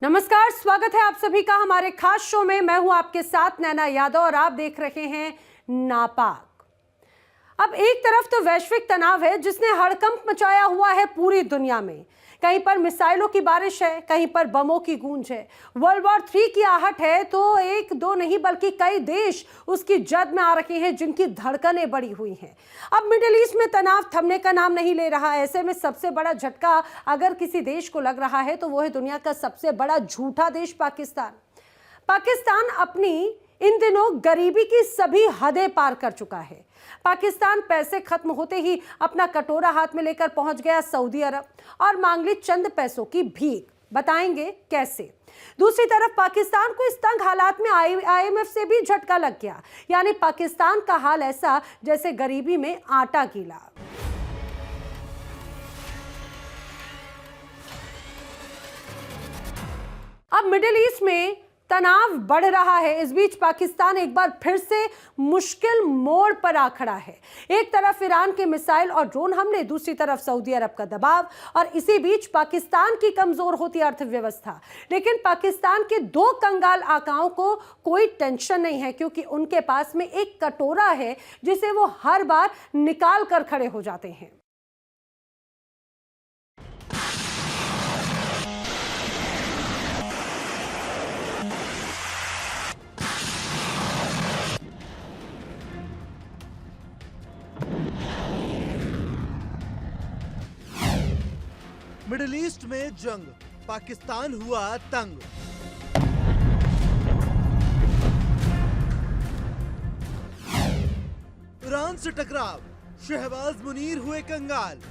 नमस्कार, स्वागत है आप सभी का हमारे खास शो में। मैं हूं आपके साथ नैना यादव और आप देख रहे हैं नापाक। अब एक तरफ तो वैश्विक तनाव है जिसने हड़कंप मचाया हुआ है पूरी दुनिया में। कहीं पर मिसाइलों की बारिश है, कहीं पर बमों की गूंज है। वर्ल्ड वॉर 3 की आहट है तो एक दो नहीं बल्कि कई देश उसकी जद में आ रहे हैं जिनकी धड़कनें बढ़ी हुई हैं। अब मिडिल ईस्ट में तनाव थमने का नाम नहीं ले रहा। ऐसे में सबसे बड़ा झटका अगर किसी देश को लग रहा है तो वो है दुनिया का सबसे बड़ा झूठा देश पाकिस्तान। पाकिस्तान अपनी इन दिनों गरीबी की सभी हदें पार कर चुका है। पाकिस्तान पैसे खत्म होते ही अपना कटोरा हाथ में लेकर पहुंच गया सऊदी अरब और मांग ली चंद पैसों की भीख। बताएंगे कैसे। दूसरी तरफ पाकिस्तान को इस तंग हालात में आईएमएफ से भी झटका लग गया, यानी पाकिस्तान का हाल ऐसा जैसे गरीबी में आटा गीला। अब मिडिल ईस्ट में तनाव बढ़ रहा है। इस बीच पाकिस्तान एक बार फिर से मुश्किल मोड़ पर आ खड़ा है। एक तरफ ईरान के मिसाइल और ड्रोन हमले, दूसरी तरफ सऊदी अरब का दबाव और इसी बीच पाकिस्तान की कमजोर होती अर्थव्यवस्था। लेकिन पाकिस्तान के दो कंगाल आकाओं को कोई टेंशन नहीं है, क्योंकि उनके पास में एक कटोरा है जिसे वो हर बार निकाल कर खड़े हो जाते हैं। मिडिल ईस्ट में जंग, पाकिस्तान हुआ तंग। ईरान से टकराव, शहबाज मुनीर हुए कंगाल।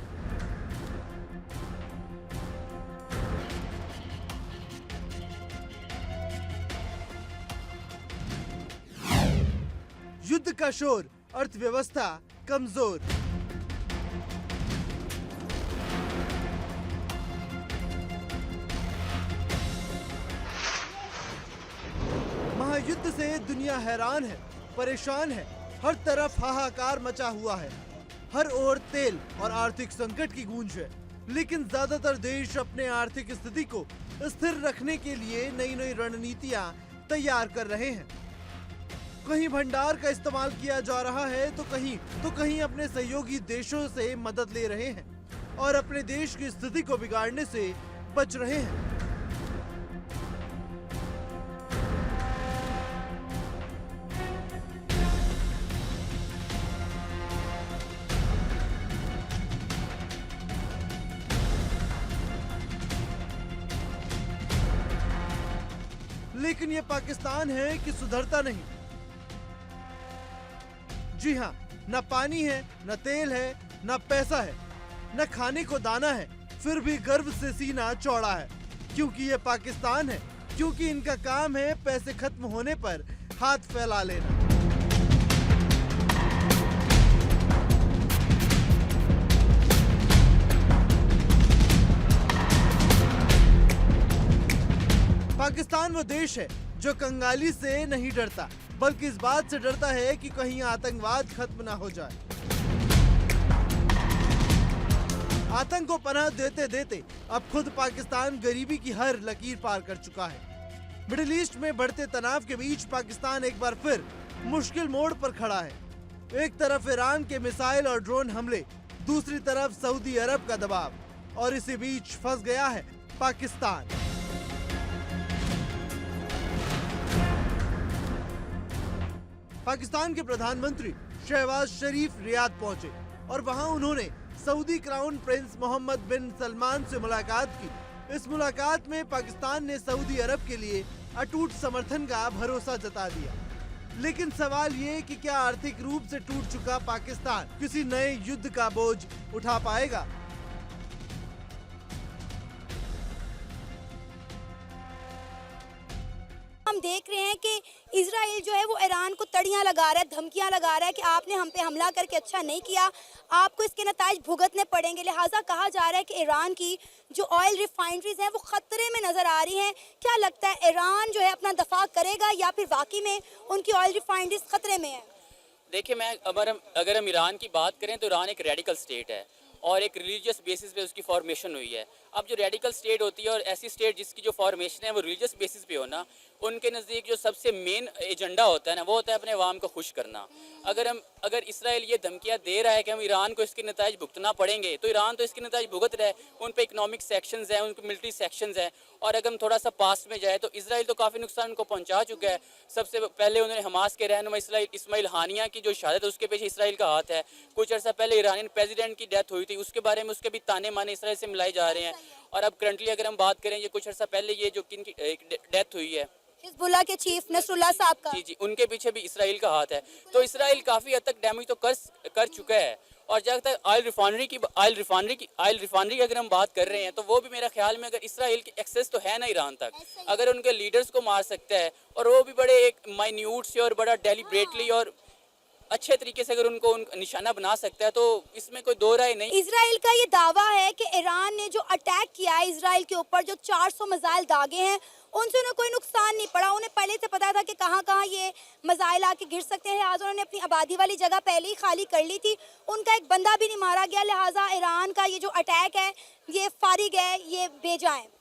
युद्ध का शोर, अर्थव्यवस्था कमजोर। युद्ध से दुनिया हैरान है, परेशान है। हर तरफ हाहाकार मचा हुआ है। हर ओर तेल और आर्थिक संकट की गूंज है। लेकिन ज्यादातर देश अपने आर्थिक स्थिति को स्थिर रखने के लिए नई नई रणनीतियां तैयार कर रहे हैं। कहीं भंडार का इस्तेमाल किया जा रहा है तो कहीं अपने सहयोगी देशों से मदद ले रहे हैं और अपने देश की स्थिति को बिगाड़ने से बच रहे हैं। लेकिन ये पाकिस्तान है कि सुधरता नहीं। जी हाँ, न पानी है, न तेल है, न पैसा है, न खाने को दाना है, फिर भी गर्व से सीना चौड़ा है। क्योंकि ये पाकिस्तान है, क्योंकि इनका काम है पैसे खत्म होने पर हाथ फैला लेना। पाकिस्तान वो देश है जो कंगाली से नहीं डरता, बल्कि इस बात से डरता है कि कहीं आतंकवाद खत्म ना हो जाए। आतंक को पनाह देते देते अब खुद पाकिस्तान गरीबी की हर लकीर पार कर चुका है। मिडिल ईस्ट में बढ़ते तनाव के बीच पाकिस्तान एक बार फिर मुश्किल मोड़ पर खड़ा है। एक तरफ ईरान के मिसाइल और ड्रोन हमले, दूसरी तरफ सऊदी अरब का दबाव और इसी बीच फंस गया है पाकिस्तान। पाकिस्तान के प्रधानमंत्री शहबाज शरीफ रियाद पहुंचे और वहां उन्होंने सऊदी क्राउन प्रिंस मोहम्मद बिन सलमान से मुलाकात की। इस मुलाकात में पाकिस्तान ने सऊदी अरब के लिए अटूट समर्थन का भरोसा जता दिया। लेकिन सवाल ये कि क्या आर्थिक रूप से टूट चुका पाकिस्तान किसी नए युद्ध का बोझ उठा पाएगा? हम देख रहे हैं कि इजराइल जो है वो ईरान को तड़ियां लगा रहा है, धमकियां लगा रहा है कि आपने हम पे हमला करके अच्छा नहीं किया, आपको इसके नताइज भुगतने पड़ेंगे। लिहाजा कहा जा रहा है कि ईरान की जो ऑयल रिफाइनरीज हैं वो खतरे में नजर आ रही हैं। क्या लगता है, ईरान जो है अपना दफा करेगा या फिर वाकई में उनकी ऑयल रिफाइनरीज खतरे में है? देखिए, अगर हम ईरान की बात करें तो ईरान एक रेडिकल स्टेट है और एक रिलीजियस बेसिस पे उसकी फॉर्मेशन हुई है। अब जो रेडिकल स्टेट होती है और ऐसी स्टेट जिसकी जो फॉर्मेशन है वो रिलीजियस बेसिस पे हो ना, उनके नज़दीक जो सबसे मेन एजेंडा होता है ना, वो होता है अपने अवाम को खुश करना। अगर इसराइल ये धमकियाँ दे रहा है कि हम ईरान को इसके नताइज भुगतना पड़ेंगे, तो ईरान तो इसके नताइज भुगत रहा है। उन पर इकनॉमिक सेक्शंस हैं, उन पर मिलिट्री सेक्शंस हैं, और अगर हम थोड़ा सा पास्ट में जाए तो इसराइल तो काफ़ी नुकसान उनको पहुँचा चुका है। सबसे पहले उन्होंने हमास के रहनुमा इस्माइल हानिया की जो शहादत है, उसके पीछे इसराइल का हाथ है। कुछ अर्सा पहले ईरानियन प्रेसिडेंट की डेथ हुई थी, उसके बारे में उसके भी ताने माने इसराइल से मिलाए जा रहे हैं। और अब करंटली अगर हम बात करें, ये कुछ अर्सा पहले ये जो किन की डेथ हुई है, हिजबुल्लाह के चीफ नसरुल्लाह साहब का, जी, उनके पीछे भी इसराइल का हाथ है। तो इसराइल काफ़ी हद तक डैमेज तो कर चुका है। और जब तक ऑयल रिफाइनरी की अगर हम बात कर रहे हैं, तो वो भी मेरा ख्याल में अगर इसराइल की एक्सेस तो है ना ईरान तक, अगर उनके लीडर्स को मार सकता है, और वो भी बड़े एक माइन्यूट से और बड़ा डेलिब्रेटली और अच्छे तरीके से अगर उनको निशाना बना सकता है, तो इसमें कोई दो राय नहीं। इसराइल का ये दावा है कि ईरान ने जो अटैक किया है इसराइल के ऊपर, जो 400 मिसाइल दागे हैं, उनसे उन्हें कोई नुकसान नहीं पड़ा। उन्हें पहले से पता था कि कहाँ कहाँ ये मिसाइल आके गिर सकते हैं, लिहाजा उन्होंने अपनी आबादी वाली जगह पहले ही खाली कर ली थी। उनका एक बंदा भी नहीं मारा गया, लिहाजा ईरान का ये जो अटैक है ये फारिग है, ये बेजा है।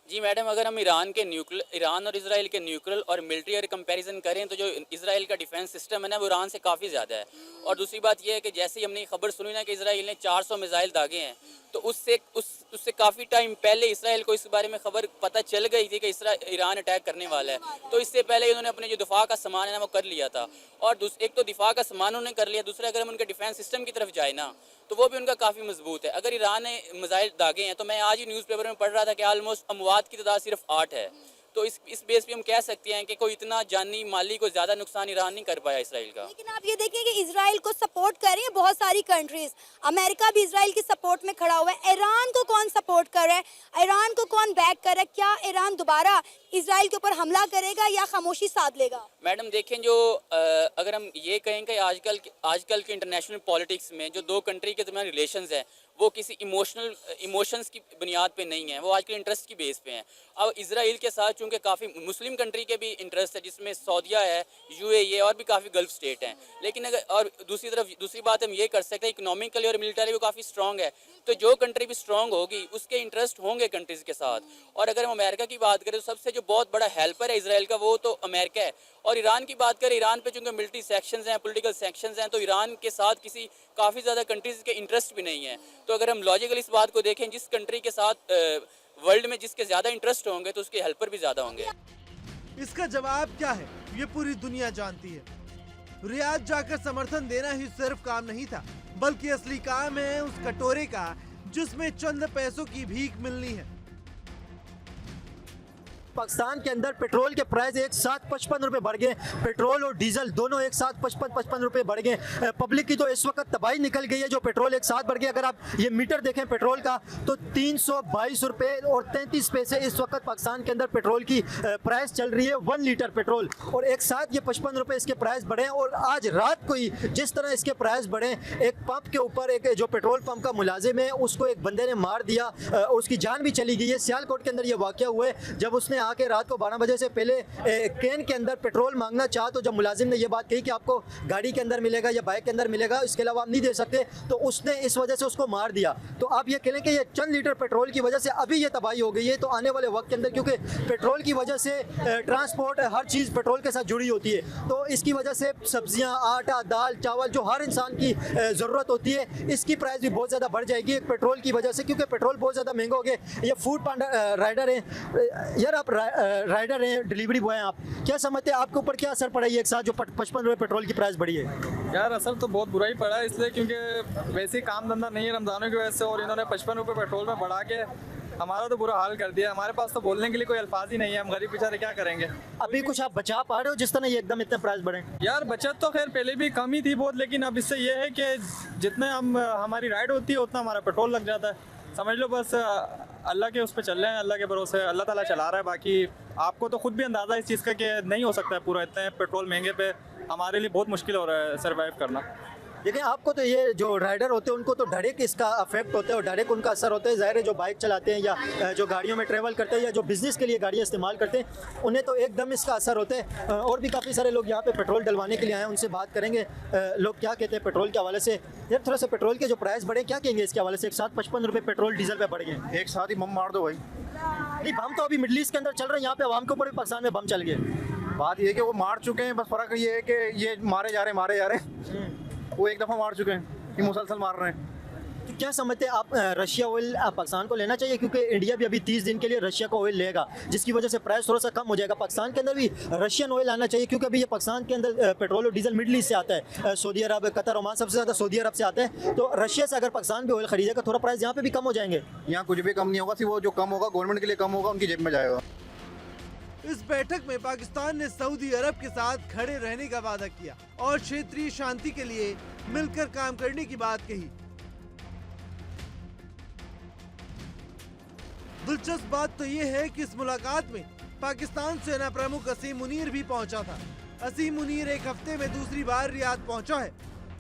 जी मैडम, अगर हम ईरान और इसराइल के न्यूक्लियर और मिलिट्री और कंपैरिजन करें, तो जो इसराइल का डिफेंस सिस्टम है ना, वो ईरान से काफ़ी ज़्यादा है। और दूसरी बात यह है कि जैसे ही हमने खबर सुनी ना कि इसराइल ने 400 मिसाइल दागे हैं, तो उससे काफ़ी टाइम पहले इसराइल को इस बारे में खबर पता चल गई थी कि ईरान अटैक करने वाला है। तो इससे पहले उन्होंने अपने जो दिफा का सामान है ना, वो कर लिया था। और एक तो दिफा का सामान उन्होंने कर लिया, दूसरा अगर हम उनके डिफेंस सिस्टम की तरफ जाए ना, तो वो भी उनका काफ़ी मजबूत है। अगर ईरान ने मिसाइल दागे हैं, तो मैं आज ही न्यूज़पेपर में पढ़ रहा था कि ऑलमोस्ट अमवात की तादाद सिर्फ 8 है। तो इस बेस पे हम कह सकते हैं कि कोई इतना जानी माली को ज़्यादा नुकसान ईरान नहीं कर पाया इसराइल का। लेकिन आप ये देखिए कि इसराइल को सपोर्ट कर रही है बहुत सारी कंट्रीज। अमेरिका भी इसराइल की सपोर्ट में खड़ा हुआ है। ईरान को कौन सपोर्ट कर रहा है, ईरान को कौन बैक कर रहा है? क्या ईरान दोबारा इसराइल के ऊपर हमला करेगा या खामोशी साध लेगा? मैडम देखें, जो अगर हम ये कहें कि आजकल के इंटरनेशनल पॉलिटिक्स में जो दो कंट्री के दरमियान रिलेशंस हैं, वो किसी इमोशंस की बुनियाद पे नहीं है, वो आजकल इंटरेस्ट की बेस पे हैं। अब इसराइल के साथ चूँकि काफ़ी मुस्लिम कंट्री के भी इंटरेस्ट है, जिसमें सऊदीया है, यूएई और भी काफ़ी गल्फ स्टेट हैं। लेकिन अगर और दूसरी बात हम ये कर सकते हैं, इकोनॉमिकली और मिलिटरी वो काफ़ी स्ट्रॉन्ग है। तो जो कंट्री भी स्ट्रॉन्ग होगी, उसके इंटरेस्ट होंगे कंट्रीज़ के साथ। और अगर हम अमेरिका की बात करें, तो सबसे जो बहुत बड़ा हेल्पर है इसराइल का, वो तो अमेरिका है। और ईरान की बात करें, ईरान पे चूँकि मिलिट्री सेक्शंस हैं, पॉलिटिकल सेक्शंस हैं, तो ईरान के साथ किसी काफ़ी ज़्यादा कंट्रीज़ के इंटरेस्ट भी नहीं है। तो अगर हम लॉजिकल इस बात को देखें, जिस कंट्री के साथ वर्ल्ड में जिसके ज़्यादा इंटरेस्ट होंगे, तो उसके हेल्पर भी ज़्यादा होंगे। इसका जवाब क्या है, ये पूरी दुनिया जानती है। रियाद जाकर समर्थन देना ही सिर्फ काम नहीं था, बल्कि असली काम है उस कटोरे का जिसमें चंद पैसों की भीख मिलनी है। पाकिस्तान के अंदर पेट्रोल के प्राइस एक साथ 55 रुपए बढ़ गए। पेट्रोल और डीजल दोनों एक साथ 55 रुपए बढ़ गए। पब्लिक की तो इस वक्त तबाही निकल गई है, जो पेट्रोल एक साथ बढ़ गया। अगर आप ये मीटर देखें पेट्रोल का, तो 322 रुपए और 33 पैसे इस वक्त पाकिस्तान के अंदर पेट्रोल की प्राइस चल रही है, 1 लीटर पेट्रोल। और एक साथ ये 55 रुपए इसके प्राइस बढ़े। और आज रात को ही जिस तरह इसके प्राइस बढ़े, एक पंप के ऊपर एक जो पेट्रोल पंप का मुलाजिम है, उसको एक बंदे ने मार दिया, उसकी जान भी चली गई है। सियालकोट के अंदर ये वाकया हुआ है, जब उसने आके रात को 12 बजे से पहले कैन के अंदर पेट्रोल मांगना चाहा, तो जब मुलाजिम ने ये बात कही कि आपको गाड़ी के अंदर मिलेगा या बाइक के अंदर मिलेगा, इसके अलावा आप नहीं दे सकते, तो उसने इस वजह से उसको मार दिया। तो आप ये कह लें कि ये चंद लीटर पेट्रोल की वजह से अभी ये तबाही हो गई है। तो आने वाले वक्त के अंदर, क्योंकि पेट्रोल की वजह से ट्रांसपोर्ट हर चीज़ पेट्रोल के साथ जुड़ी होती है, तो इसकी वजह से सब्जियाँ, आटा, दाल, चावल, जो हर इंसान की ज़रूरत होती है, इसकी प्राइस भी बहुत ज़्यादा बढ़ जाएगी पेट्रोल की वजह से, क्योंकि पेट्रोल बहुत ज़्यादा महंगा हो गया। ये फूड पांडा राइडर हैं यार, आप राइडर हैं, डिलीवरी बॉय हैं, आप क्या समझते हैं आपके ऊपर क्या असर पड़ा है एक साथ जो 55 रुपये पेट्रोल की प्राइस बढ़ी है? यार असर तो बहुत बुरा ही पड़ा है, इसलिए क्योंकि वैसे ही काम धंधा नहीं है रमज़ानों की वजह से, और इन्होंने 55 रुपये पेट्रोल में बढ़ा के हमारा तो बुरा हाल कर दिया। हमारे पास तो बोलने के लिए कोई अल्फाज ही नहीं है, हम गरीब बेचारे क्या करेंगे। अभी कुछ आप बचा पा रहे हो जिस तरह ये एकदम इतने प्राइस बढ़े? यार बचत तो खैर पहले भी कम ही थी बहुत, लेकिन अब इससे ये है कि जितने हमारी राइड होती है उतना हमारा पेट्रोल लग जाता है। समझ लो बस अल्लाह के उस पर चल रहे हैं, अल्लाह के भरोसे, अल्लाह ताला चला रहा है। बाकी आपको तो खुद भी अंदाज़ा इस चीज़ का कि नहीं हो सकता है पूरा, इतने पेट्रोल महंगे पे हमारे लिए बहुत मुश्किल हो रहा है सर्वाइव करना। देखिए आपको तो ये जो राइडर होते हैं उनको तो डायरेक्ट इसका अफेक्ट होता है और डायरेक्ट उनका असर होता है। ज़ाहिर है जो बाइक चलाते हैं या जो गाड़ियों में ट्रैवल करते हैं या जो बिज़नेस के लिए गाड़ियाँ इस्तेमाल करते हैं उन्हें तो एकदम इसका असर होता है। और भी काफ़ी सारे लोग यहाँ पे पेट्रोल डलवाने के लिए आए हैं, उनसे बात करेंगे लोग क्या कहते हैं पेट्रोल के हवाले से। यार थोड़ा सा पेट्रोल के जो प्राइस बढ़े क्या कहेंगे इसके हवाले से? एक साथ 55 रुपये पेट्रोल डीजल पे बढ़ गए। एक साथ ही बम मार दो भाई। नहीं बम तो अभी मिडल ईस्ट के अंदर चल रहे हैं, यहाँ पे आवाम के ऊपर भी पाकिस्तान में बम चल गए। बात ये है कि वो मार चुके हैं, बस फर्क ये है कि ये मारे जा रहे हैं। वो एक दफ़ा मार चुके हैं, ये मुसलसल मार रहे हैं। तो क्या समझते हैं आप रशिया ऑयल पाकिस्तान को लेना चाहिए? क्योंकि इंडिया भी अभी 30 दिन के लिए रशिया का ऑयल लेगा, जिसकी वजह से प्राइस थोड़ा सा कम हो जाएगा। पाकिस्तान के अंदर भी रशियन ऑयल आना चाहिए क्योंकि अभी ये पाकिस्तान के अंदर पेट्रोल और डीजल मिडल ईस्ट से आता है, सऊदी अरब, कतर, ओमान, सबसे ज़्यादा सऊदी अरब से आता है। तो रशिया से अगर पाकिस्तान भी ऑयल खरीदेगा थोड़ा प्राइस यहाँ पे भी कम हो जाएंगे। यहाँ कुछ भी कम नहीं होगा, सिर्फ वो जो कम होगा गवर्नमेंट के लिए कम होगा, उनकी जेब में जाएगा। इस बैठक में पाकिस्तान ने सऊदी अरब के साथ खड़े रहने का वादा किया और क्षेत्रीय शांति के लिए मिलकर काम करने की बात कही। दिलचस्प बात तो ये है कि इस मुलाकात में पाकिस्तान सेना प्रमुख असीम मुनीर भी पहुंचा था। असीम मुनीर एक हफ्ते में दूसरी बार रियाद पहुंचा है।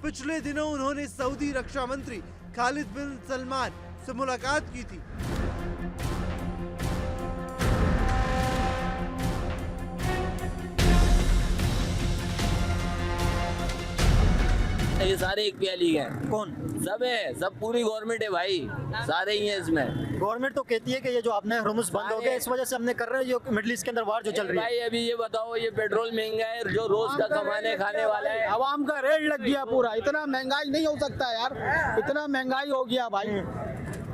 पिछले दिनों उन्होंने सऊदी रक्षा मंत्री खालिद बिन सलमान से मुलाकात की थी। ये सारे एक प्याली हैं। कौन? सब है, सब पूरी गवर्नमेंट है भाई, सारे ही हैं इसमें। गवर्नमेंट तो कहती है कि ये जो आपने हुर्मुज़ बंद हो गया इस वजह से हमने कर रहे हैं, जो मिडल ईस्ट के अंदर वार जो चल रही है। भाई अभी ये बताओ, ये पेट्रोल महंगा है, जो रोज का कमाने खाने वाला है। आवाम का रेट लग गया पूरा। इतना महंगाई नहीं हो सकता यार, इतना महंगाई हो गया भाई।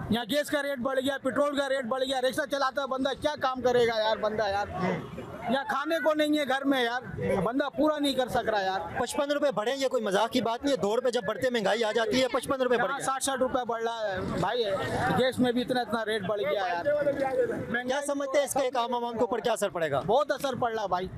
यहाँ गैस का रेट बढ़ गया, पेट्रोल का रेट बढ़ गया। रिक्शा चलाता है बंदा, क्या काम करेगा यार बंदा यार। यहाँ खाने को नहीं है घर में यार, बंदा पूरा नहीं कर सक रहा यार। 55 रुपए बढ़े, ये कोई मजाक की बात नहीं है। 2 रुपए जब बढ़ते महंगाई आ जाती है, 55 रुपए बढ़ गए। 60 रुपए बढ़ रहा है भाई, गैस में भी इतना रेट बढ़ गया यार। क्या समझते हैं इसका एक आम आवाम के ऊपर क्या असर पड़ेगा? बहुत असर पड़ रहा भाई,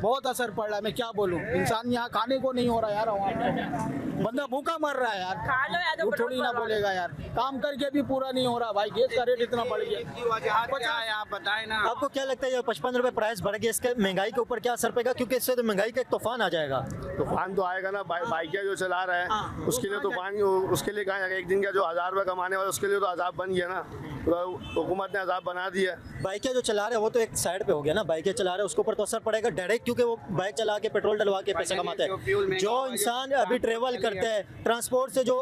बहुत असर पड़ रहा है। मैं क्या बोलूँ, इंसान यहाँ खाने को नहीं हो रहा यार। बंदा भूखा मर रहा है यार, वो थोड़ी ना बोलेगा यार। काम करके भी पूरा नहीं हो रहा भाई, गैस का रेट इतना बढ़ गया। आप बताए ना, आपको क्या लगता है ये 55 रुपए प्राइस बढ़ गया, इसके महंगाई के ऊपर क्या असर पड़ेगा? क्योंकि इससे तो महंगाई का एक तूफान आ जाएगा। तूफान तो आएगा ना, बाइकें जो चला रहा है उसके लिए तूफान, उसके लिए कहाँ जाएगा? एक दिन का जो 1000 रुपये कमाने वाला उसके लिए तो अजाब बन गया ना, हुकूमत ने अजाब बना दिया। बाइकें जो चला रहे हैं वो तो एक साइड पे हो गया ना, बाइकें चला रहे हैं उसके ऊपर तो असर पड़ेगा डायरेक्ट, क्योंकि वो बाइक चला के पेट्रोल डलवा के पैसा कमाते हैं। जो इंसान अभी ट्रेवल करते हैं ट्रांसपोर्ट से, जो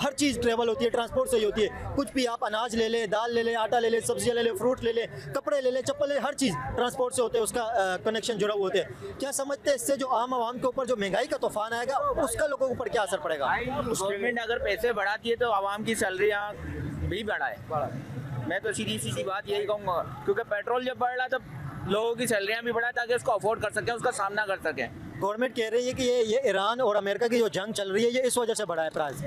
हर चीज़ ट्रेवल होती है ट्रांसपोर्ट से ही होती है। कुछ भी आप अनाज ले ले, दाल ले ले, आटा ले ले, सब्जियाँ ले ले, फ्रूट ले ले, कपड़े ले ले, चप्पल ले, हर चीज़ ट्रांसपोर्ट से होते हैं, उसका कनेक्शन जुड़ा हुआ होते हैं। क्या समझते हैं इससे जो आम आवाम के ऊपर जो महंगाई का तूफान आएगा उसका लोगों के ऊपर क्या असर पड़ेगा? गवर्नमेंट अगर पैसे बढ़ाती है तो आवाम की सैलरियाँ भी बढ़ाए। मैं तो सीधी सी बात यही कहूँगा, क्योंकि पेट्रोल जब बढ़ रहा है तब लोगों की सैलरियाँ भी बढ़ाए ताकि उसको अफोर्ड कर सकें, उसका सामना कर सकें। गवर्नमेंट कह रही है कि ये ईरान और अमेरिका की जो जंग चल रही है ये इस वजह से बढ़ा है प्राइस।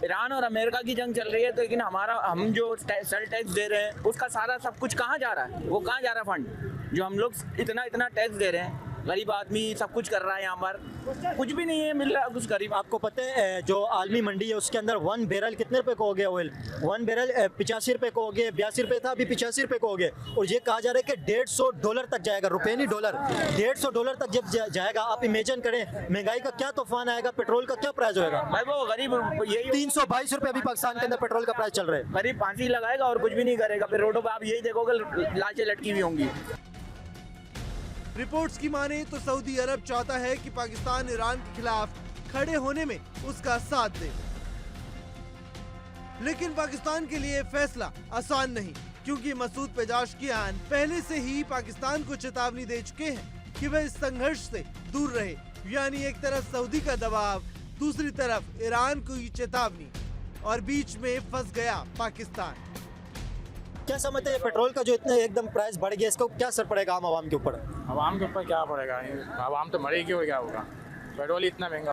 ईरान और अमेरिका की जंग चल रही है, तो लेकिन हम जो सेल टैक्स दे रहे हैं उसका सारा सब कुछ कहाँ जा रहा है? वो कहाँ जा रहा है फंड? जो हम लोग इतना टैक्स दे रहे हैं, गरीब आदमी सब कुछ कर रहा है, यहाँ पर कुछ भी नहीं है मिल रहा कुछ गरीब। आपको पता है जो आलमी मंडी है उसके अंदर 1 बैरल कितने रुपए को हो गया ऑयल? 1 बैरल 85 रुपए को हो गया, 82 रुपए था, अभी 85 रुपए को हो गया। और ये कहा जा रहा है कि $150 तक जाएगा, रुपए नहीं डॉलर, $150 तक जब जाएगा। आप इमेजिन करें महंगाई का क्या तूफान आएगा, पेट्रोल का क्या प्राइस होएगा भाई। वो गरीब यही 322 रुपए अभी पाकिस्तान के अंदर पेट्रोल का प्राइस चल रहा है। गरीब फांसी लगाएगा और कुछ भी नहीं करेगा, फिर रोडों पर आप यही देखोगे लाशें लटकी हुई होंगी। रिपोर्ट्स की माने तो सऊदी अरब चाहता है कि पाकिस्तान ईरान के खिलाफ खड़े होने में उसका साथ दे, लेकिन पाकिस्तान के लिए फैसला आसान नहीं, क्योंकि मसूद पेजाशकियान पहले से ही पाकिस्तान को चेतावनी दे चुके हैं कि वह इस संघर्ष से दूर रहे। यानी एक तरफ सऊदी का दबाव, दूसरी तरफ ईरान की चेतावनी, और बीच में फंस गया पाकिस्तान। क्या समझते हैं पेट्रोल का जो इतना एकदम प्राइस बढ़ गया इसका क्या असर पड़ेगा आम आवाम के ऊपर? आवाम के ऊपर क्या पड़ेगा? आवाम तो मरेगी, क्या होगा? पेट्रोल इतना महंगा,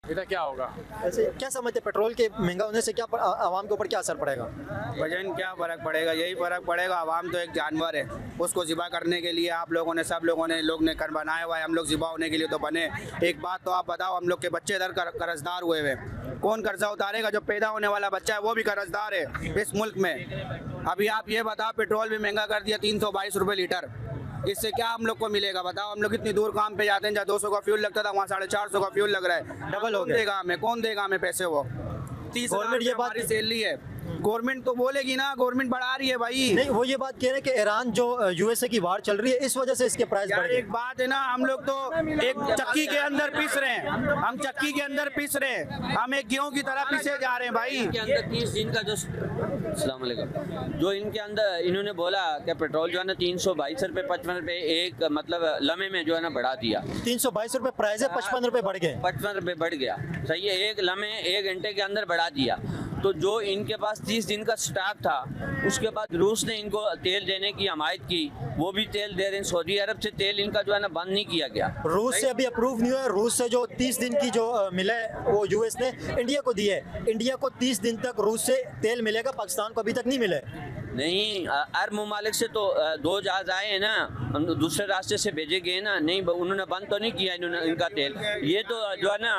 इधर क्या होगा? ऐसे क्या समझते हैं पेट्रोल के महंगा होने से क्या आवाम के ऊपर क्या असर पड़ेगा? वजन क्या फ़र्क पड़ेगा? यही फ़र्क पड़ेगा। आवाम तो एक जानवर है, उसको ज़िबा करने के लिए आप लोगों ने, सब लोगों ने, लोग ने कर बनाया हुआ है। हम लोग ज़िबा होने के लिए तो बने। एक बात तो आप बताओ, हम लोग के बच्चे इधर कर्जदार हुए हुए, कौन कर्जा उतारेगा? जो पैदा होने वाला बच्चा है वो भी कर्जदार है इस मुल्क में। अभी आप ये बताओ, पेट्रोल भी महंगा कर दिया, 322 रुपये लीटर। इससे क्या हम लोग को मिलेगा बताओ? हम लोग इतनी दूर काम पे जाते हैं, जहाँ 200 का फ्यूल लगता था वहाँ 450 का फ्यूल लग रहा है, डबल हो गया। कौन देगा हमें पैसे? वो 30,000 ये बात सैलरी है। गवर्नमेंट तो बोलेगी ना, गवर्नमेंट बढ़ा रही है भाई। नहीं, वो ये बात कह रहे हैं कि ईरान जो यूएसए की वार चल रही है इस वजह से इसके प्राइस बढ़ गए। एक बात है ना, हम लोग तो एक चक्की के अंदर पीस रहे हैं, हम चक्की के अंदर पीस रहे हैं, हम एक गेहूं की तरह पीसे जा रहे हैं भाई। इनके अंदर 30 दिन का अस्सलाम वालेकुम, जो इनके अंदर इन्होंने बोला कि पेट्रोल जो है ना 322 रुपये 55 रुपये एक मतलब लम्हे में जो है ना बढ़ा दिया। 322 रुपये प्राइस है, 55 रुपये बढ़ गए। 55 रुपये बढ़ गया, सही है। एक लम्हे 1 घंटे के अंदर बढ़ा दिया। तो जो इनके पास 30 दिन का स्टॉक था, उसके बाद रूस ने इनको तेल देने की हमायत की, वो भी तेल दे रहे हैं। सऊदी अरब से तेल इनका जो है ना बंद नहीं किया गया। रूस से अभी अप्रूव नहीं हुआ। रूस से जो 30 दिन की जो मिले वो यूएस ने इंडिया को दी है। इंडिया को 30 दिन तक रूस से तेल मिलेगा, पाकिस्तान को अभी तक नहीं मिले। नहीं, अरब ममालिक से तो 2 जहाज आए हैं ना, हम दूसरे रास्ते से भेजे गए ना। नहीं, उन्होंने बंद तो नहीं किया इन्होंने इनका तेल। ये तो जो है ना,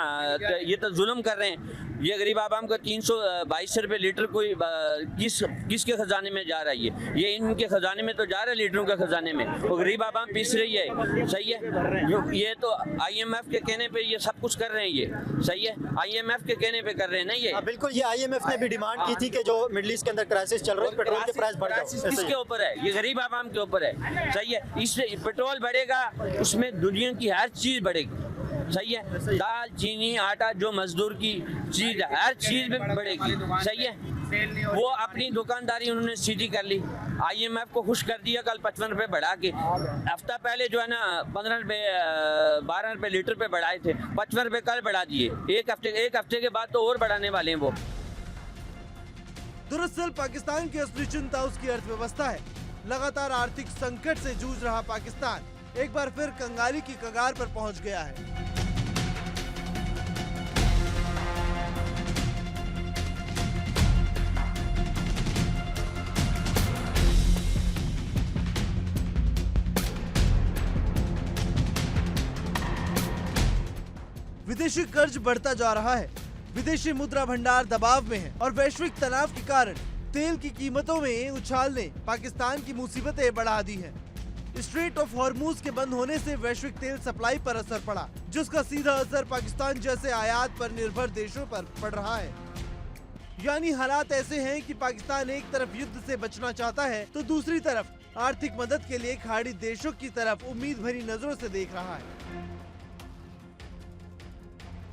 ये तो जुल्म कर रहे हैं। ये गरीब आवाम का 322 रुपये लीटर कोई किसके खजाने में जा रहा है? ये इनके खजाने में तो जा रहा है, लीडरों के खजाने में। वो गरीब आवाम पीस रही है, सही है। ये तो IMF के कहने पे ये सब कुछ कर रहे हैं, ये सही है। IMF के कहने पे कर रहे हैं ना ये। बिल्कुल, ये IMF ने भी डिमांड की थी कि जो मिडिल ईस्ट के अंदर क्राइसिस चल रहा है, पेट्रोल के प्राइस बढ़ जाए। किसके ऊपर है? ये गरीब आवाम के ऊपर है, सही है। इससे पेट्रोल बढ़ेगा, उसमें दुनिया की हर चीज़ बढ़ेगी, सही है। दाल, चीनी, आटा, जो मजदूर की चीज, हर चीज में बढ़ेगी, सही है। वो अपनी दुकानदारी उन्होंने सीधी कर ली। IMF को खुश कर दिया कल 55 रुपये बढ़ा के। हफ्ता पहले जो है ना 15 रुपये 12 रुपये लीटर पे बढ़ाए थे, 55 रुपये कल बढ़ा दिए। एक हफ्ते के बाद तो और बढ़ाने वाले हैं वो। दरअसल पाकिस्तान की असली चिंता उसकी अर्थव्यवस्था है। लगातार आर्थिक संकट से जूझ रहा पाकिस्तान एक बार फिर कंगाली की कगार पर पहुंच गया है। विदेशी कर्ज बढ़ता जा रहा है, विदेशी मुद्रा भंडार दबाव में है और वैश्विक तनाव के कारण तेल की कीमतों में उछाल ने पाकिस्तान की मुसीबतें बढ़ा दी हैं। स्ट्रेट ऑफ हॉर्मूज के बंद होने से वैश्विक तेल सप्लाई पर असर पड़ा, जिसका सीधा असर पाकिस्तान जैसे आयात पर निर्भर देशों पर पड़ रहा है। यानी हालात ऐसे हैं कि पाकिस्तान एक तरफ युद्ध से बचना चाहता है तो दूसरी तरफ आर्थिक मदद के लिए खाड़ी देशों की तरफ उम्मीद भरी नजरों से देख रहा है।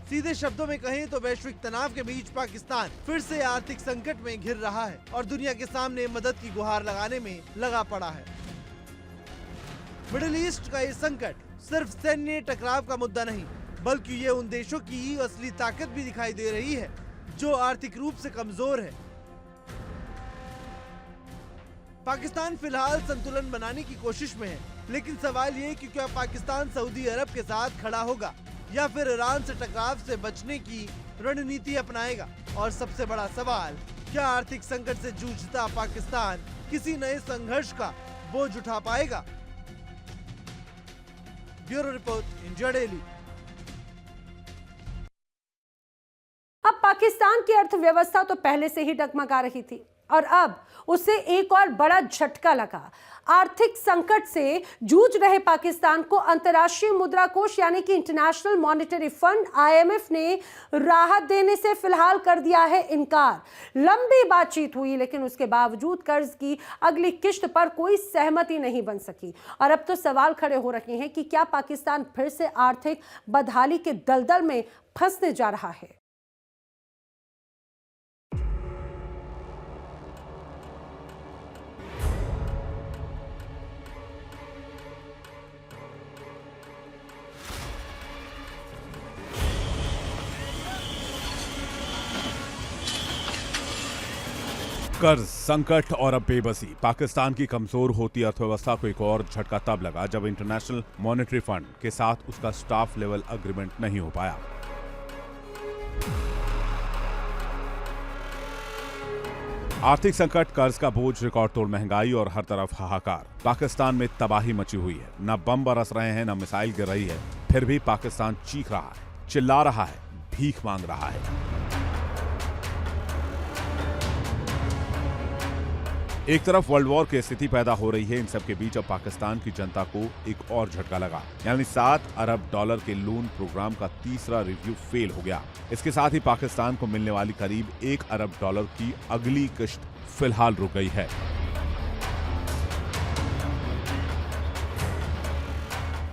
सीधे शब्दों में कहें तो वैश्विक तनाव के बीच पाकिस्तान फिर से आर्थिक संकट में घिर रहा है और दुनिया के सामने मदद की गुहार लगाने में लगा पड़ा है। मिडिल ईस्ट का ये संकट सिर्फ सैन्य टकराव का मुद्दा नहीं, बल्कि ये उन देशों की असली ताकत भी दिखाई दे रही है जो आर्थिक रूप से कमजोर है। पाकिस्तान फिलहाल संतुलन बनाने की कोशिश में है, लेकिन सवाल ये कि क्या पाकिस्तान सऊदी अरब के साथ खड़ा होगा या फिर ईरान से टकराव से बचने की रणनीति अपनाएगा। और सबसे बड़ा सवाल, क्या आर्थिक संकट से जूझता पाकिस्तान किसी नए संघर्ष का बोझ उठा पाएगा? Bureau report, India daily. अब पाकिस्तान की अर्थव्यवस्था तो पहले से ही डगमगा रही थी और अब उसे एक और बड़ा झटका लगा। आर्थिक संकट से जूझ रहे पाकिस्तान को अंतर्राष्ट्रीय मुद्रा कोष यानी कि इंटरनेशनल मॉनेटरी फंड IMF ने राहत देने से फिलहाल कर दिया है इनकार। लंबी बातचीत हुई लेकिन उसके बावजूद कर्ज की अगली किश्त पर कोई सहमति नहीं बन सकी और अब तो सवाल खड़े हो रहे हैं कि क्या पाकिस्तान फिर से आर्थिक बदहाली के दलदल में फंसने जा रहा है। कर्ज, संकट और अब बेबसी। पाकिस्तान की कमजोर होती अर्थव्यवस्था को एक और झटका तब लगा जब इंटरनेशनल मॉनेटरी फंड के साथ उसका स्टाफ लेवल एग्रीमेंट नहीं हो पाया। आर्थिक संकट, कर्ज का बोझ, रिकॉर्ड तोड़ महंगाई और हर तरफ हाहाकार। पाकिस्तान में तबाही मची हुई है। न बम बरस रहे हैं, न मिसाइल गिर रही है, फिर भी पाकिस्तान चीख रहा है, चिल्ला रहा है, भीख मांग रहा है। एक तरफ वर्ल्ड वॉर की स्थिति पैदा हो रही है, इन सब के बीच अब पाकिस्तान की जनता को एक और झटका लगा, यानी $7 अरब के लोन प्रोग्राम का तीसरा रिव्यू फेल हो गया। इसके साथ ही पाकिस्तान को मिलने वाली करीब $1 अरब की अगली किश्त फिलहाल रुक गई है।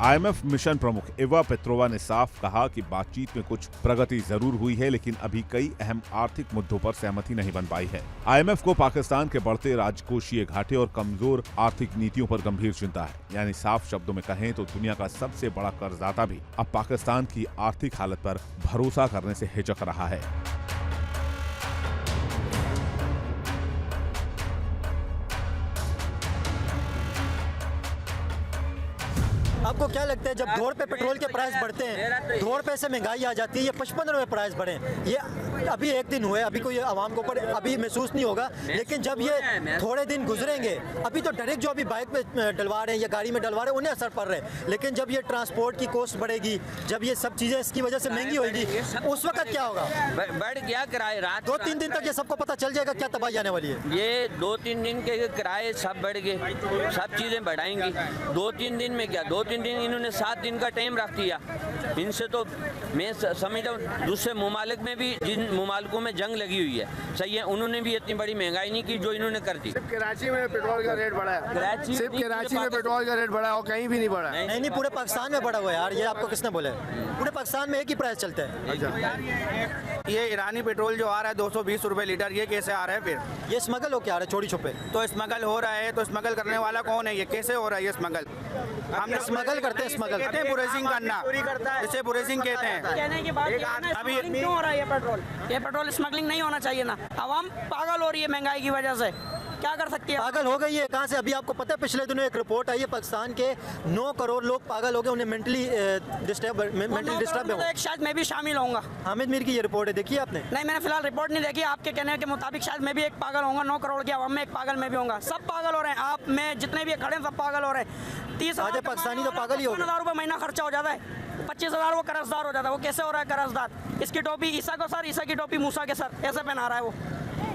IMF मिशन प्रमुख इवा पेट्रोवा ने साफ कहा कि बातचीत में कुछ प्रगति जरूर हुई है, लेकिन अभी कई अहम आर्थिक मुद्दों पर सहमति नहीं बन पाई है। IMF को पाकिस्तान के बढ़ते राजकोषीय घाटे और कमजोर आर्थिक नीतियों पर गंभीर चिंता है। यानी साफ शब्दों में कहें तो दुनिया का सबसे बड़ा कर्जदाता भी अब पाकिस्तान की आर्थिक हालत पर भरोसा करने से हिचक रहा है। आपको क्या लगता है जब ₹2 पेट्रोल के प्राइस बढ़ते हैं, ₹2 से महंगाई आ जाती है, ये 55 रुपए प्राइस बढ़े, ये अभी एक दिन हुए, अभी कोई आवाम को अभी महसूस नहीं होगा, लेकिन जब ये थोड़े दिन गुजरेंगे, अभी तो डायरेक्ट जो अभी बाइक में डलवा रहे हैं या गाड़ी में डलवा रहे हैं उन्हें असर पड़ रहा है, लेकिन जब ये ट्रांसपोर्ट की कॉस्ट बढ़ेगी, जब ये सब चीजें इसकी वजह से महंगी होगी, उस वक्त क्या होगा? बढ़ गया किराए, रात 2-3 दिन तक ये सबको पता चल जाएगा क्या तबाही आने वाली है। ये 2-3 दिन के किराए सब बढ़ गए, सब चीजें बढ़ाएंगी। 2-3 दिन में क्या, 2-3 दिन इन्होंने 7 दिन का टाइम रख दिया। इनसे तो मैं समझता हूँ दूसरे ममालिक में भी, जिन ममालिकों में जंग लगी हुई है, सही है, उन्होंने भी इतनी बड़ी महंगाई नहीं की जो इन्होंने कर दी। सिर्फ कराची में पेट्रोल का रेट बढ़ा है, सिर्फ कराची में पेट्रोल का रेट बढ़ा है और कहीं भी नहीं बढ़ा। नहीं, पूरे पाकिस्तान में बढ़ा हुआ है यार, ये आपको किसने बोला है? पूरे पाकिस्तान में एक ही प्राइस चलता है। ये ईरानी पेट्रोल जो आ रहा है 220 रुपए लीटर, ये कैसे आ रहा है? फिर ये स्मगल हो क्या आ रहा है चोरी छुपे? तो स्मगल हो रहा है, तो स्मगल करने वाला कौन है? ये कैसे हो रहा है ये स्मगल? हम स्मगल करते हैं, स्मगल कहते हैं बुरेसिंग करना, इसे बुरेसिंग कहते हैं। कहने की बात अभी क्यों हो रहा है ये पेट्रोल स्मगलिंग नहीं होना चाहिए ना। आवाम पागल हो रही है महंगाई की वजह से, क्या कर सकती है? पागल हो गई है कहाँ से? अभी आपको पता है पिछले दिनों एक रिपोर्ट आई है, पाकिस्तान के 9 करोड़ लोग पागल हो गए, उन्हें मेंटली डिस्टर्ब है। एक शायद मैं भी शामिल होऊंगा। हामिद मीर की ये रिपोर्ट है, देखिए आपने? नहीं, मैंने फिलहाल रिपोर्ट नहीं देखी। आपके कहने के मुताबिक शायद मैं भी एक पागल होऊंगा। 9 करोड़ की आवाम में एक पागल मैं भी होऊंगा। सब पागल हो रहे हैं, आप मैं जितने भी खड़े हैं सब पागल हो रहे हैं। 30,000 पाकिस्तानी तो पागल ही हो गए। 50,000 रुपये महीना खर्चा हो जाता है, 25,000 वो कर्जदार हो जाता है। वो कैसे हो रहा है कर्जदार? इसकी टोपी ईसा को सर, ईसा की टोपी मूसा के सर, ऐसे पहना रहा है वो।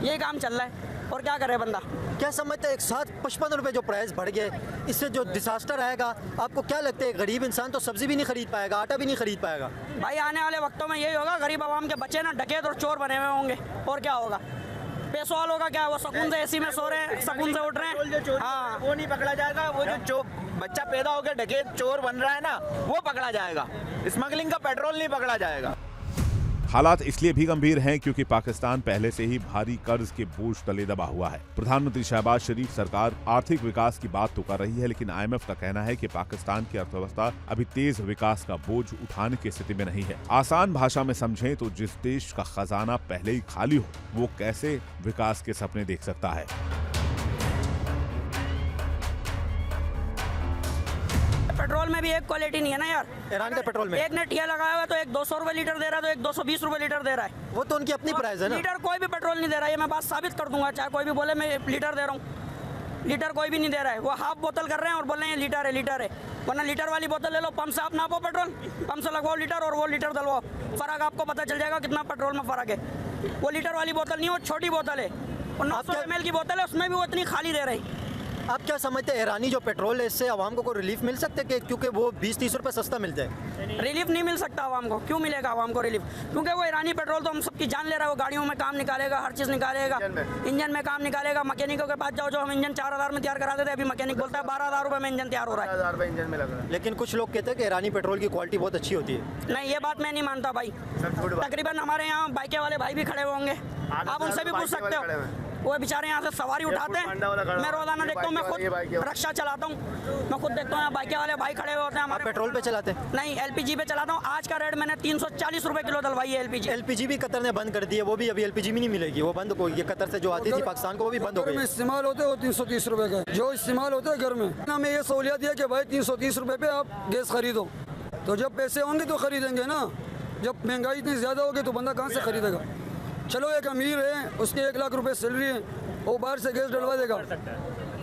ये काम चल रहा है और क्या करे बंदा? क्या समझते हैं एक साथ 55 रुपए जो प्राइस बढ़ गए, इससे जो डिजास्टर आएगा, आपको क्या लगता है? गरीब इंसान तो सब्जी भी नहीं खरीद पाएगा, आटा भी नहीं खरीद पाएगा। भाई आने वाले वक्तों में यही होगा, गरीब आवाम के बच्चे ना डकैत और चोर बने हुए होंगे, और क्या होगा? पैसों वालों का क्या, वो सुकून से एसी में सो रहे हैं, सुकून से उठ रहे हैं। हाँ, वो नहीं पकड़ा जाएगा। वो जो बच्चा पैदा होकर डकैत चोर बन रहा है ना, वो पकड़ा जाएगा। स्मगलिंग का पेट्रोल नहीं पकड़ा जाएगा। हालात इसलिए भी गंभीर हैं क्योंकि पाकिस्तान पहले से ही भारी कर्ज के बोझ तले दबा हुआ है। प्रधानमंत्री शहबाज शरीफ सरकार आर्थिक विकास की बात तो कर रही है, लेकिन IMF का कहना है कि पाकिस्तान की अर्थव्यवस्था अभी तेज विकास का बोझ उठाने की स्थिति में नहीं है। आसान भाषा में समझें तो जिस देश का खजाना पहले ही खाली हो, वो कैसे विकास के सपने देख सकता है? पेट्रोल में भी एक क्वालिटी नहीं है ना यार। ईरान के पेट्रोल में एक ने टिया लगाया हुआ है तो एक 200 रुपए लीटर दे रहा है, तो एक 220 रुपए लीटर दे रहा है। वो तो उनकी अपनी प्राइस है ना। लीटर कोई भी पेट्रोल नहीं दे रहा है, ये मैं बात साबित कर दूंगा। चाहे कोई भी बोले मैं लीटर दे रहा हूँ, लीटर कोई भी नहीं दे रहा है। वो हाफ बोतल कर रहे हैं और बोल रहे हैं लीटर है, लीटर है। वरना लीटर वाली बोतल ले लो, पंप से आप नापो पेट्रोल, पंप से लगवाओ लीटर और वो लीटर डलवाओ, फर्क आपको पता चल जाएगा कितना पेट्रोल में फर्क है। वो लीटर वाली बोतल नहीं, वो छोटी बोतल है, और 900 ml की बोतल है, उसमें भी वो इतनी खाली दे रही। आप क्या समझते हैं ईरानी जो पेट्रोल है, इससे आवाम को कोई रिलीफ मिल सकता है? क्योंकि वो 20-30 रुपए सस्ता मिलता है। रिलीफ नहीं मिल सकता आवाम को। क्यों मिलेगा आवाम को रिलीफ? क्योंकि वो ईरानी पेट्रोल तो हम सबकी जान ले रहा है। वो गाड़ियों में काम निकालेगा, हर चीज़ निकालेगा, इंजन में काम निकालेगा। मैकेनिकों के पास जाओ, जो हम इंजन 4,000 में तैयार करा देते हैं, अभी मैकेनिक बोलता है 12,000 रुपये में इंजन तैयार हो रहा है। 1000 रुपये इंजन में लग रहा है। लेकिन कुछ लोग कहते हैं कि ईरानी पेट्रोल की क्वालिटी बहुत अच्छी होती है। नहीं, ये बात मैं नहीं मानता भाई। तकरीबन हमारे यहाँ बाइके वाले भाई भी खड़े होंगे, आप उनसे भी पूछ सकते हो। वो बेचारे यहाँ से सवारी उठाते हैं, मैं रोजाना देखता हूँ, मैं खुद रिक्शा चलाता हूँ, मैं खुद देखता हूँ यहाँ बाइके वाले भाई खड़े होते हैं हमारे। पेट्रोल पे चलाते हैं? नहीं, LPG पे चलाता हूँ। आज का रेट मैंने 340 रुपए किलो डलवाई है LPG। LPG भी कतर ने बंद कर दी है, वो भी अभी LPG भी नहीं मिलेगी, वो बंद हो गई। कतर से जो आती थी पाकिस्तान को, वो भी बंद हो गई। इस्तेमाल होते हैं 330 रुपए का, जो इस्तेमाल होते हैं घर में। हमें ये सहूलियत है कि भाई 330 रुपए पे आप गैस खरीदो, तो जब पैसे होंगे तो खरीदेंगे ना। जब महंगाई इतनी ज़्यादा होगी तो बंदा कहाँ से खरीदेगा? चलो एक अमीर है, उसके 1 लाख रुपए सैलरी है, वो बाहर से गैस डलवा देगा।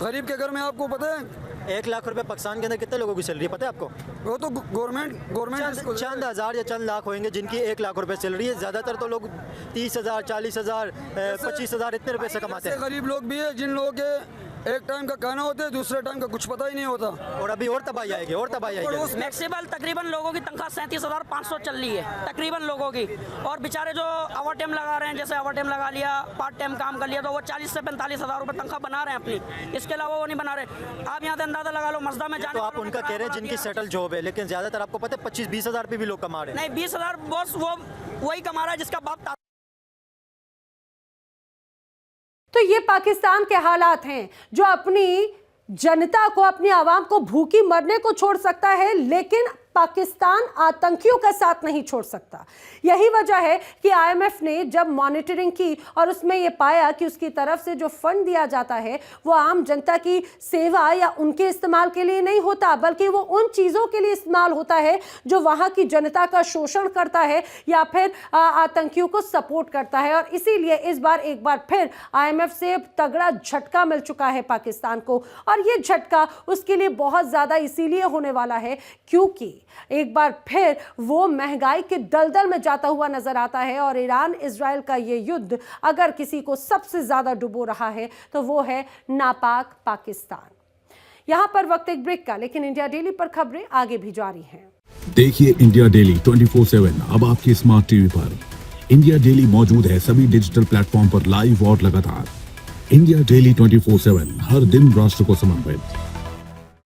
गरीब के घर में आपको पता है 1 लाख रुपए पाकिस्तान के अंदर कितने लोगों की सैलरी है पता है आपको? वो तो गवर्नमेंट चंद हज़ार या चंद लाख होंगे जिनकी 1 लाख रुपए सैलरी है। ज़्यादातर तो लोग 30,000, 40,000, 25,000 इतने रुपए से कमाते हैं। गरीब लोग भी है जिन लोगों के एक टाइम का खाना होता है, दूसरे टाइम का कुछ पता ही नहीं होता। और अभी और तबाही आएगी, और तबाही आएगी। मैक्सिमम तकरीबन लोगों की तनख्वाह 37,500 चल रही है तकरीबन लोगों की, और बेचारे जो ओवर टाइम लगा रहे हैं, जैसे ओवर टाइम लगा लिया, पार्ट टाइम काम कर लिया, तो वो 40 से 45,000 रुपये तनख्वाह बना रहे हैं अपनी। इसके अलावा वो नहीं बना रहे। आप यहाँ से अंदाजा लगा लो, मस्दा में जाने तो आप उनका कह रहे हैं जिनकी सेटल जॉब है, लेकिन ज़्यादातर आपको पता है 25-20 हज़ार रुपये भी लोग कमा रहे हैं। नहीं, 20,000 बॉस वो वही कमा रहा है जिसका बाप। तो ये पाकिस्तान के हालात हैं जो अपनी जनता को, अपनी आवाम को भूखी मरने को छोड़ सकता है, लेकिन पाकिस्तान आतंकियों का साथ नहीं छोड़ सकता। यही वजह है कि आईएमएफ ने जब मॉनिटरिंग की और उसमें यह पाया कि उसकी तरफ से जो फंड दिया जाता है वो आम जनता की सेवा या उनके इस्तेमाल के लिए नहीं होता, बल्कि वो उन चीज़ों के लिए इस्तेमाल होता है जो वहाँ की जनता का शोषण करता है या फिर आतंकियों को सपोर्ट करता है। और इसीलिए इस बार एक बार फिर आईएमएफ से तगड़ा झटका मिल चुका है पाकिस्तान को, और ये झटका उसके लिए बहुत ज़्यादा इसीलिए होने वाला है क्योंकि एक बार फिर वो महंगाई के दलदल में जाता हुआ नजर आता है। और ईरान इजराइल का ये युद्ध अगर किसी को सबसे ज्यादा डुबो रहा है तो वो है नापाक पाकिस्तान। यहां पर वक्त एक ब्रेक का, लेकिन इंडिया डेली पर खबरें आगे भी जारी हैं। देखिए इंडिया डेली 24/7 अब आपकी स्मार्ट टीवी पर। इंडिया डेली मौजूद है सभी डिजिटल प्लेटफॉर्म पर लाइव और लगातार। इंडिया डेली 24/7 हर दिन राष्ट्र को समर्पित।